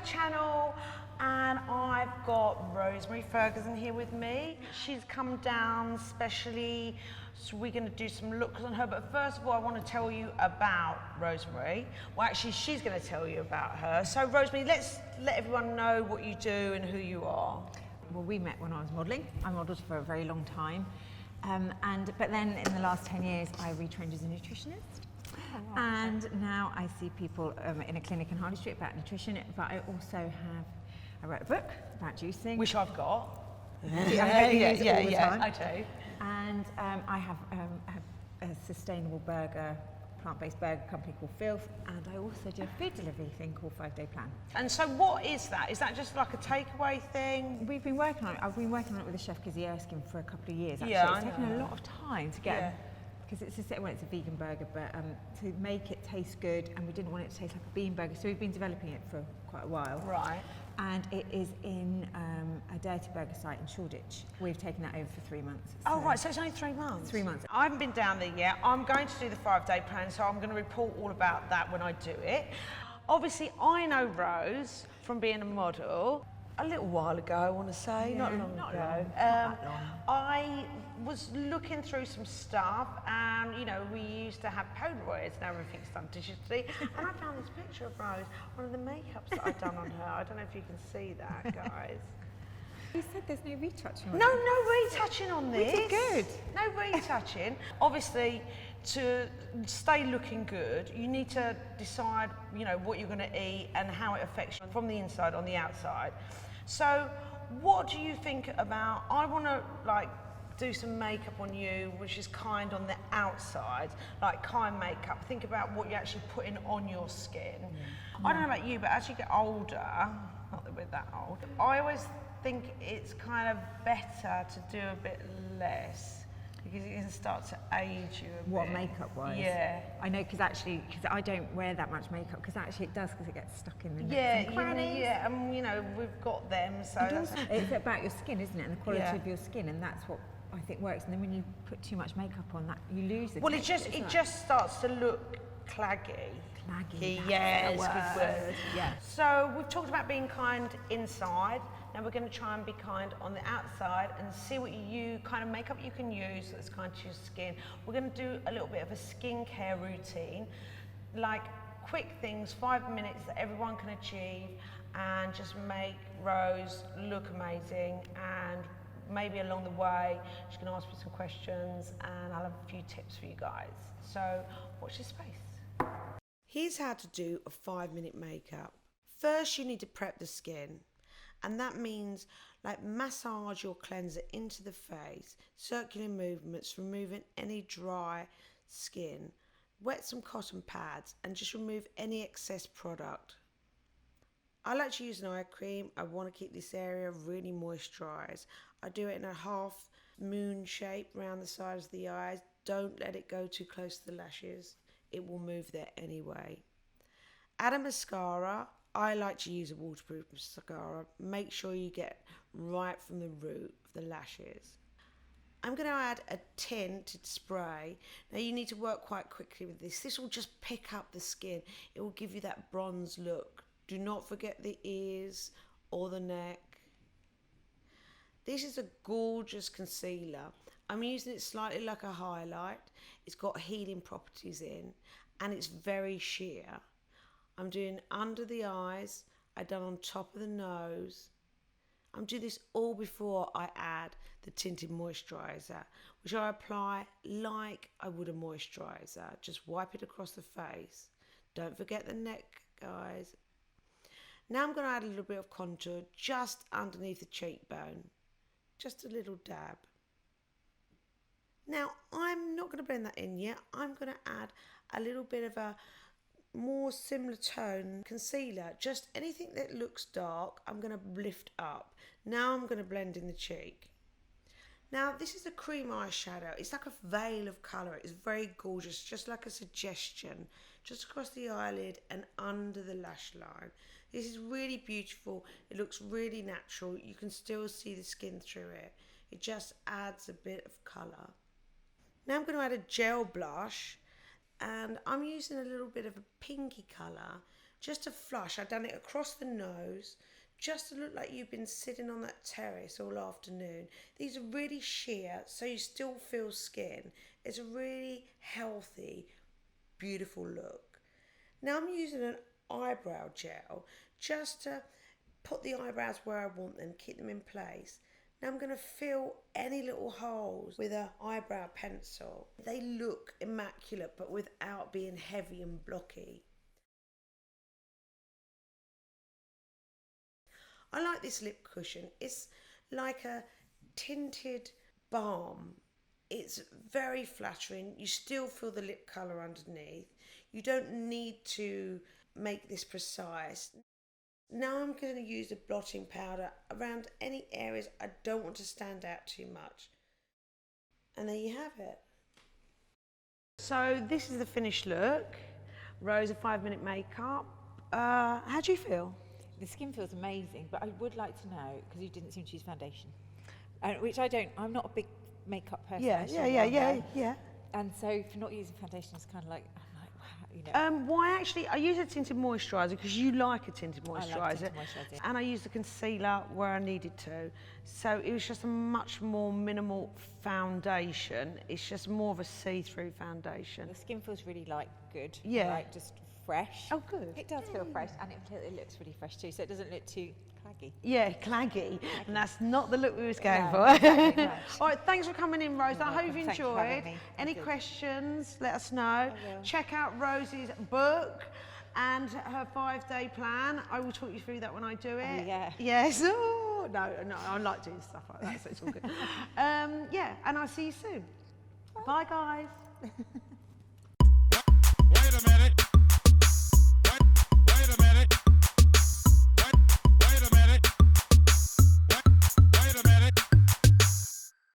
channel, and I've got Rosemary Ferguson here with me. She's come down specially, so we're going to do some looks on her. But first of all, I want to tell you about Rosemary. Well, actually, she's going to tell you about her. So, Rosemary, let's let everyone know what you do and who you are. Well, we met when I was modelling. I modelled for a very long time. But then in the last 10 years, I retrained as a nutritionist. And now I see people in a clinic in Harley Street about nutrition, but I also I wrote a book about juicing. Which I've got. Yeah, I do. And I have a sustainable plant-based burger company called Filth, and I also do a food delivery thing called 5 Day Plan. And so what is that? Is that just like a takeaway thing? We've been working on it. I've been working on it with the chef Kizzy Erskine for a couple of years. Actually. Yeah, it's taken a lot of time to get because it's a vegan burger, but to make it taste good, and we didn't want it to taste like a bean burger, so we've been developing it for quite a while. Right. And it is in a Dirty Burger site in Shoreditch. We've taken that over for 3 months. Oh, right, so it's only 3 months? 3 months. I haven't been down there yet. I'm going to do the 5 Day Plan, so I'm going to report all about that when I do it. Obviously, I know Rose from being a model a little while ago, I want to say, not long ago. I was looking through some stuff, and you know, we used to have Polaroids, now everything's done digitally, and I found this picture of Rose, one of the makeups that I've done on her. I don't know if you can see that, guys. You said there's no retouching on it. No retouching on this. We did good. No retouching. Obviously, to stay looking good, you need to decide, you know, what you're going to eat and how it affects you from the inside on the outside. So, what do you think about? I want to do some makeup on you, which is kind on the outside, like kind makeup. Think about what you're actually putting on your skin. I don't know about you, but as you get older, not that we're that old, I always think it's kind of better to do a bit less, because it can start to age you a bit. What, makeup-wise? Yeah. I know, because I don't wear that much makeup, because actually it does, because it gets stuck in the nooks and crannies. And you know, we've got them, so it's about your skin, isn't it, and the quality Yeah. of your skin, and that's what I think works. And then when you put too much makeup on, that you lose the well, texture. it just starts to look claggy. Claggy. Yeah, it's a good word. Yeah. So we've talked about being kind inside. Now we're going to try and be kind on the outside and see what kind of makeup you can use that's kind to your skin. We're going to do a little bit of a skincare routine, like quick things, 5 minutes that everyone can achieve, and just make Rose look amazing. And maybe along the way, she's going to ask me some questions, and I'll have a few tips for you guys. So watch this space. Here's how to do a 5-minute makeup. First, you need to prep the skin. And that means massage your cleanser into the face, circular movements, removing any dry skin. Wet some cotton pads and just remove any excess product. I like to use an eye cream. I want to keep this area really moisturised. I do it in a half moon shape around the sides of the eyes. Don't let it go too close to the lashes. It will move there anyway. Add a mascara. I like to use a waterproof mascara. Make sure you get right from the root of the lashes. I'm going to add a tinted spray. Now you need to work quite quickly with this. This will just pick up the skin. It will give you that bronze look. Do not forget the ears or the neck. This is a gorgeous concealer. I'm using it slightly like a highlight. It's got healing properties in, and it's very sheer. I'm doing under the eyes, I've done on top of the nose. I'm doing this all before I add the tinted moisturiser, which I apply like I would a moisturiser. Just wipe it across the face. Don't forget the neck, guys. Now I'm going to add a little bit of contour just underneath the cheekbone. Just a little dab. Now, I'm not going to blend that in yet. I'm going to add a little bit of a more similar tone concealer. Just anything that looks dark, I'm going to lift up. Now I'm going to blend in the cheek. Now, this is a cream eyeshadow. It's like a veil of colour. It's very gorgeous, just like a suggestion, just across the eyelid and under the lash line. This is really beautiful. It looks really natural. You can still see the skin through it. It just adds a bit of colour. Now I'm going to add a gel blush, and I'm using a little bit of a pinky colour, just a flush. I've done it across the nose, just to look like you've been sitting on that terrace all afternoon. These are really sheer, so you still feel skin. It's a really healthy, beautiful look. Now I'm using an eyebrow gel just to put the eyebrows where I want them, keep them in place. Now I'm going to fill any little holes with an eyebrow pencil. They look immaculate, but without being heavy and blocky. I like this lip cushion. It's like a tinted balm. It's very flattering. You still feel the lip colour underneath. You don't need to make this precise. Now I'm going to use a blotting powder around any areas I don't want to stand out too much. And there you have it. So this is the finished look. Rose, a 5-minute makeup. How do you feel? The skin feels amazing, but I would like to know, because you didn't seem to use foundation, which I don't. I'm not a big makeup person. Yeah. And so for not using foundation, it's kind of like, I'm like, wow, you know. Why actually, I use a tinted moisturiser because you like a tinted moisturiser. I like tinted moisturiser. And I used the concealer where I needed to. So it was just a much more minimal foundation. It's just more of a see-through foundation. The skin feels really like good. Yeah. Like just fresh. Oh, good. It does feel fresh, and it looks really fresh too, so it doesn't look too claggy. Yeah, claggy. And that's not the look we was going No, for. exactly right. All right, thanks for coming in, Rose. You're I hope you've welcome. Thanks for having enjoyed. me. Any Good. questions, let us know. I will. Check out Rose's book and her 5-day plan. I will talk you through that when I do it. Oh, yeah. Yes. Oh, no, I like doing stuff like that, so it's all good. Yeah, and I'll see you soon. Bye guys.